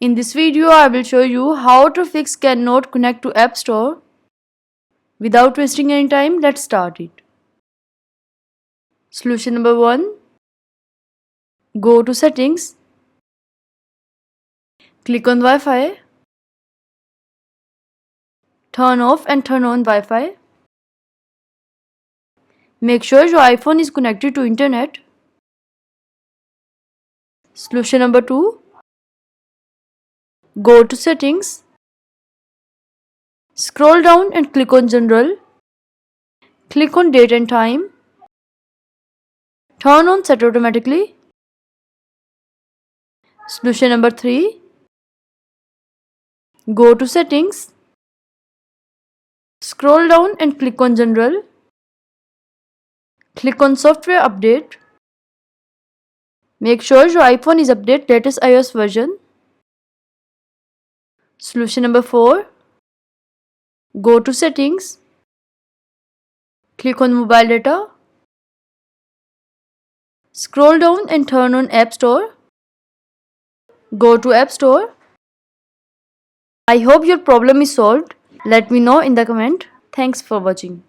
In this video, I will show you how to fix cannot connect to App Store. Without wasting any time, let's start it. Solution number 1. Go to Settings. Click on Wi-Fi. Turn off and turn on Wi-Fi. Make sure your iPhone is connected to internet. Solution number 2. Go to Settings. Scroll down and click on General. Click on Date and Time. Turn on Set Automatically. Solution number 3. Go to Settings. Scroll down and click on General. Click on Software Update. Make sure your iPhone is updated latest iOS version. Solution number 4. Go to Settings. Click on Mobile Data. Scroll down and turn on App Store. Go to App Store. I hope your problem is solved. Let me know in the comment. Thanks for watching.